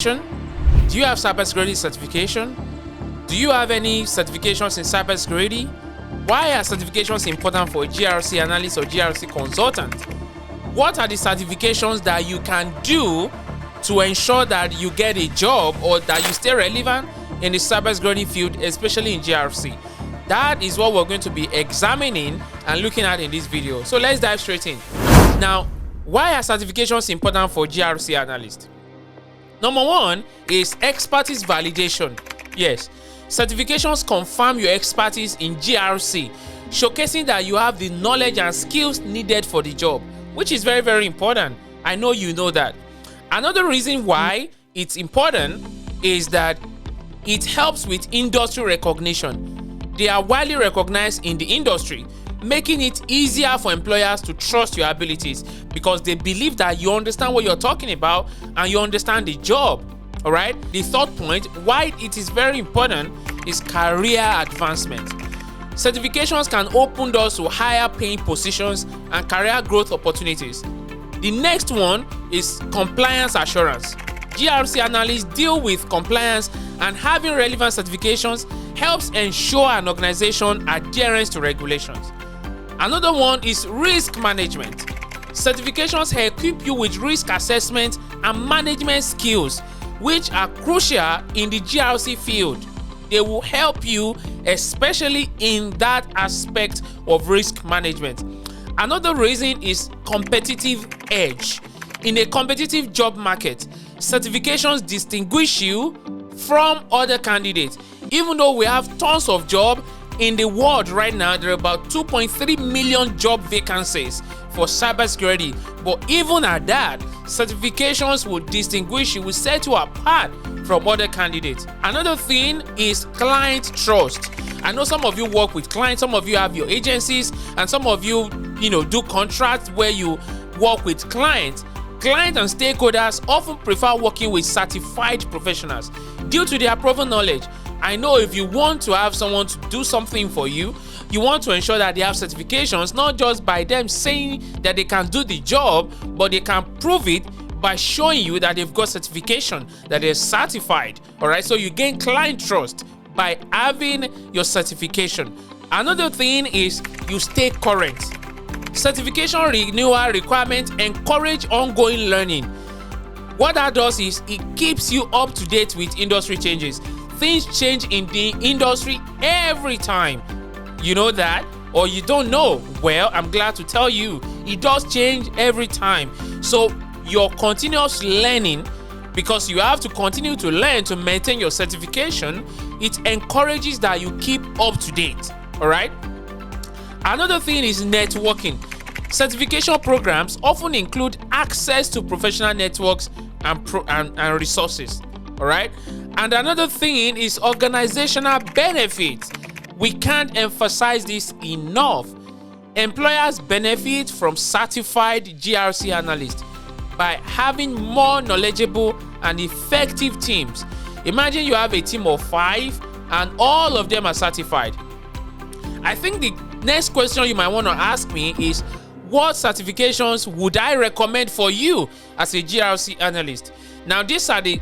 Do you have cybersecurity certification? Do you have any certifications in cybersecurity? Why are certifications important for a GRC analyst or GRC consultant? What are the certifications that you can do to ensure that you get a job or that you stay relevant in the cybersecurity field, especially in GRC? That is what we're going to be examining and looking at in this video. So let's dive straight in. Now, why are certifications important for GRC analysts? Number one is expertise validation. Yes, certifications confirm your expertise in GRC, showcasing that you have the knowledge and skills needed for the job, which is very, very important. I know you know that. Another reason why it's important is that it helps with industry recognition. They are widely recognized in the industry, making it easier for employers to trust your abilities because they believe that you understand what you're talking about and you understand the job. All right. The third point, why it is very important, is career advancement. Certifications can open doors to higher paying positions and career growth opportunities. The next one is compliance assurance. GRC analysts deal with compliance, and having relevant certifications helps ensure an organization adherence to regulations. Another one is risk management. Certifications equip you with risk assessment and management skills, which are crucial in the GRC field. They will help you, especially in that aspect of risk management. Another reason is competitive edge. In a competitive job market, certifications distinguish you from other candidates. Even though we have tons of jobs in the world right now, there are about 2.3 million job vacancies for cybersecurity. But even at that, certifications will distinguish you, will set you apart from other candidates. Another thing is client trust. I know some of you work with clients, some of you have your agencies, and some of you, do contracts where you work with clients. Clients and stakeholders often prefer working with certified professionals due to their proven knowledge. I know if you want to have someone to do something for you, you want to ensure that they have certifications, not just by them saying that they can do the job, but they can prove it by showing you that they've got certification, that they're certified. All right, so you gain client trust by having your certification. Another thing is you stay current. Certification renewal requirements encourage ongoing learning. What that does is it keeps you up to date with industry changes. Things change in the industry every time. You know that, or you don't know? Well, I'm glad to tell you, it does change every time. So you're continuous learning, because you have to continue to learn to maintain your certification. It encourages that you keep up to date. All right. Another thing is networking. Certification programs often include access to professional networks and resources. All right. And another thing is organizational benefits. We can't emphasize this enough. Employers benefit from certified GRC analysts by having more knowledgeable and effective teams. Imagine you have a team of 5 and all of them are certified. I think the next question you might want to ask me is, what certifications would I recommend for you as a GRC analyst? Now, these are the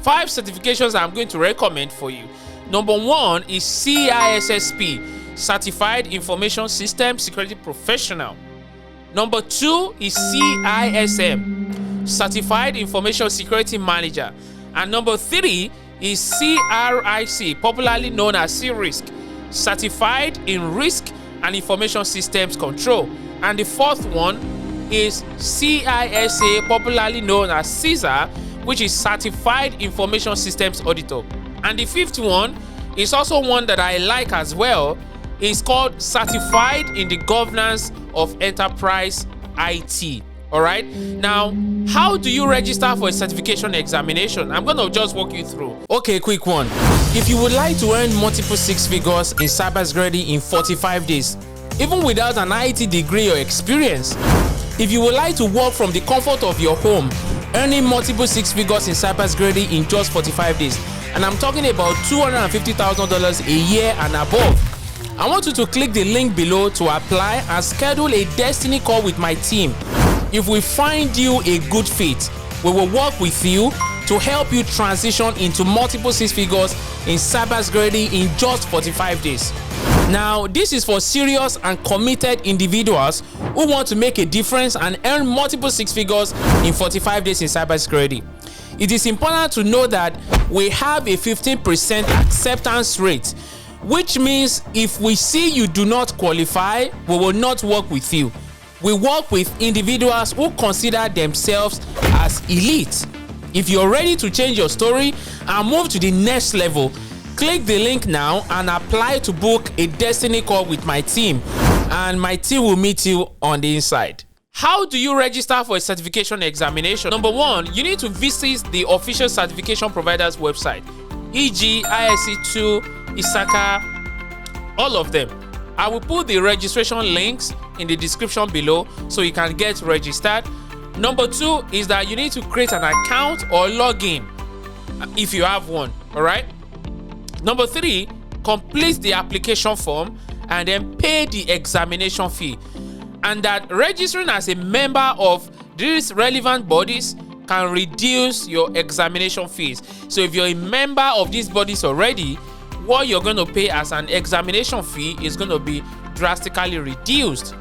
5 certifications I'm going to recommend for you. Number 1 is CISSP, Certified Information System Security Professional. Number 2 is CISM, Certified Information Security Manager. And number 3 is CRIC, popularly known as C-Risk, Certified in Risk and Information Systems Control. And the fourth one is CISA, popularly known as CISA, which is Certified Information Systems Auditor. And the fifth one is also one that I like as well. It's called Certified in the Governance of Enterprise IT. All right. Now, how do you register for a certification examination? I'm going to just walk you through. Okay, quick one. If you would like to earn multiple 6 figures in cybersecurity in 45 days, even without an IT degree or experience, if you would like to work from the comfort of your home, earning multiple 6 figures in cybersecurity in just 45 days, and I'm talking about $250,000 a year and above, I want you to click the link below to apply and schedule a destiny call with my team. If we find you a good fit, we will work with you to help you transition into multiple six figures in cybersecurity in just 45 days. Now, this is for serious and committed individuals who want to make a difference and earn multiple six figures in 45 days in cybersecurity. It is important to know that we have a 15% acceptance rate, which means if we see you do not qualify, we will not work with you. We work with individuals who consider themselves as elite. If you're ready to change your story and move to the next level, click the link now and apply to book a destiny call with my team, and my team will meet you on the inside. How do you register for a certification examination? Number one, you need to visit the official certification provider's website, e.g. ISC2, ISACA, all of them. I will put the registration links in the description below so you can get registered. Number two is that you need to create an account or login if you have one, all right? Number three, complete the application form and then pay the examination fee. And that registering as a member of these relevant bodies can reduce your examination fees. So if you're a member of these bodies already, what you're going to pay as an examination fee is going to be drastically reduced.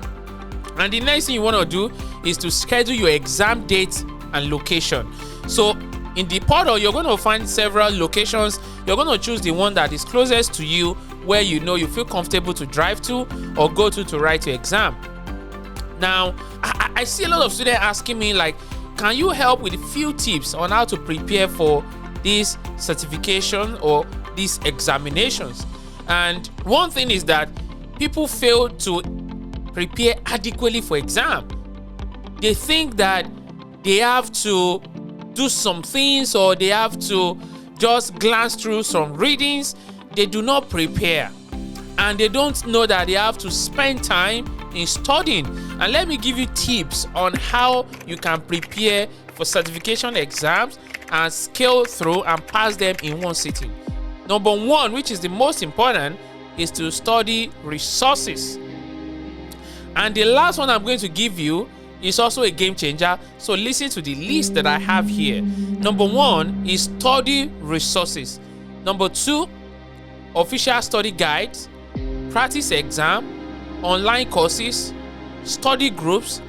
And the next thing you want to do is to schedule your exam date and location. So in the portal, you're going to find several locations. You're going to choose the one that is closest to you, where you know you feel comfortable to drive to or go to write your exam. Now, I see a lot of students asking me, like, can you help with a few tips on how to prepare for this certification or these examinations? And one thing is that people fail to prepare adequately for exam. They think that they have to do some things or they have to just glance through some readings. They do not prepare, and they don't know that they have to spend time in studying. And let me give you tips on how you can prepare for certification exams and scale through and pass them in one sitting. Number one, which is the most important, is to study resources. And the last one I'm going to give you is also a game changer. So listen to the list that I have here. Number one is study resources. Number two, official study guides, practice exam, online courses, study groups,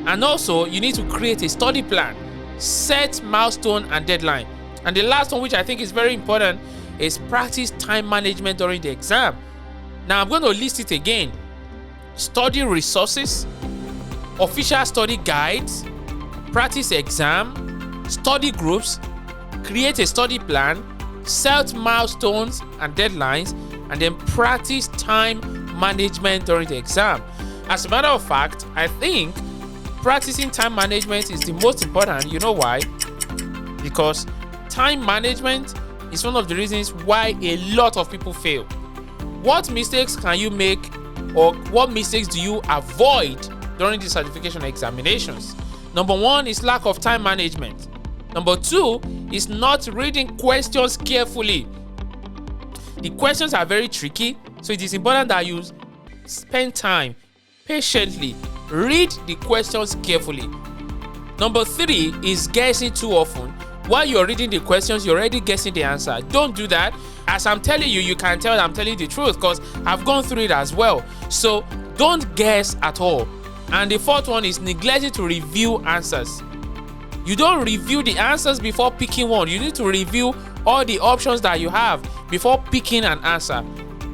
and also you need to create a study plan, set milestone and deadline. And the last one, which I think is very important, is practice time management during the exam. Now I'm going to list it again. Study resources, official study guides, practice exam, study groups, create a study plan, set milestones and deadlines, and then practice time management during the exam. As a matter of fact, I think practicing time management is the most important. You know why? Because time management is one of the reasons why a lot of people fail. What mistakes can you make, or what mistakes do you avoid during the certification examinations? Number one is lack of time management. Number two is not reading questions carefully. The questions are very tricky, so it is important that you spend time patiently, read the questions carefully. Number three is guessing too often. While you're reading the questions, you're already guessing the answer. Don't do that. As I'm telling you, you can tell I'm telling the truth because I've gone through it as well. So don't guess at all. And the fourth one is neglecting to review answers. You don't review the answers before picking one. You need to review all the options that you have before picking an answer.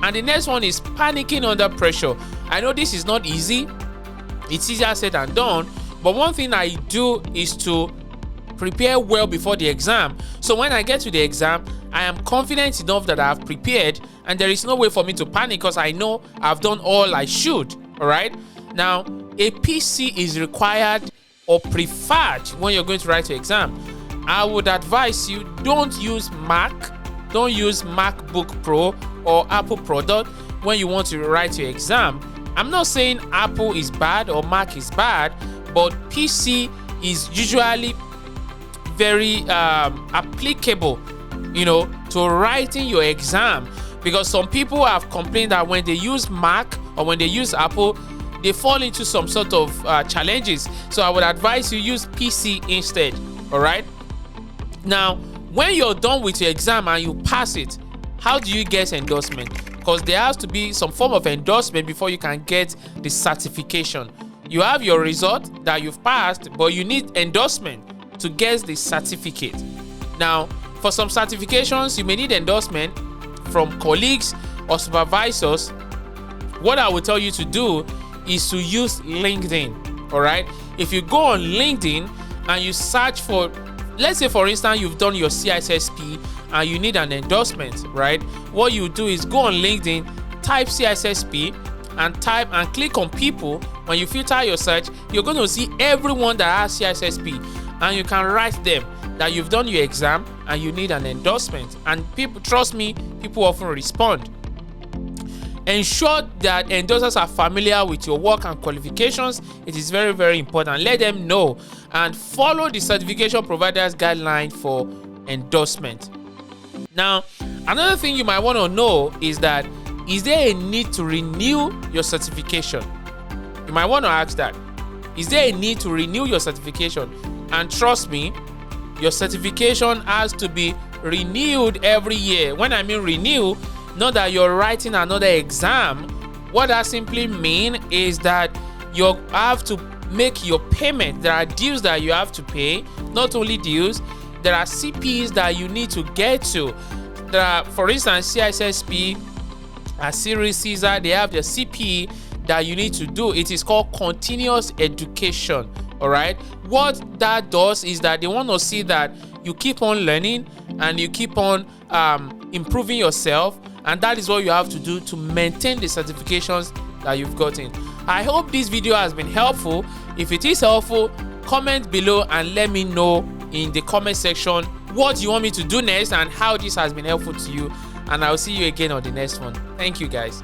And the next one is panicking under pressure. I know this is not easy. It's easier said than done. But one thing I do is to prepare well before the exam. So when I get to the exam, I am confident enough that I have prepared and there is no way for me to panic because I know I've done all I should. All right. Now, a PC is required or preferred when you're going to write your exam. I would advise you, don't use Mac, don't use MacBook Pro or Apple product when you want to write your exam. I'm not saying Apple is bad or Mac is bad, but PC is usually very applicable, to writing your exam, because some people have complained that when they use Mac or when they use Apple, they fall into some sort of challenges. So I would advise you use PC instead. All right. Now, when you're done with your exam and you pass it, how do you get endorsement? Because there has to be some form of endorsement before you can get the certification. You have your result that you've passed, but you need endorsement to get the certificate. Now, for some certifications, you may need endorsement from colleagues or supervisors. What I will tell you to do is to use LinkedIn. All right. If you go on LinkedIn and you search for, let's say for instance, you've done your CISSP and you need an endorsement, right? What you do is go on LinkedIn, type CISSP and click on people. When you filter your search, you're going to see everyone that has CISSP, and you can write them that you've done your exam and you need an endorsement. And people, trust me, people often respond. Ensure that endorsers are familiar with your work and qualifications. It is very, very important. Let them know and follow the certification provider's guideline for endorsement. Now, another thing you might want to know is that, is there a need to renew your certification? You might want to ask that. Is there a need to renew your certification? And trust me, your certification has to be renewed every year. When I mean renew, not that you're writing another exam. What that simply means is that you have to make your payment. There are dues that you have to pay. Not only dues, there are CPs that you need to get to. There are, for instance, CISSP, Series Caesar, they have the CP that you need to do. It is called continuous education. All right. What that does is that they want to see that you keep on learning and you keep on improving yourself. And that is what you have to do to maintain the certifications that you've gotten. I hope this video has been helpful. If it is helpful, comment below and let me know in the comment section what you want me to do next and how this has been helpful to you. And I'll see you again on the next one. Thank you, guys.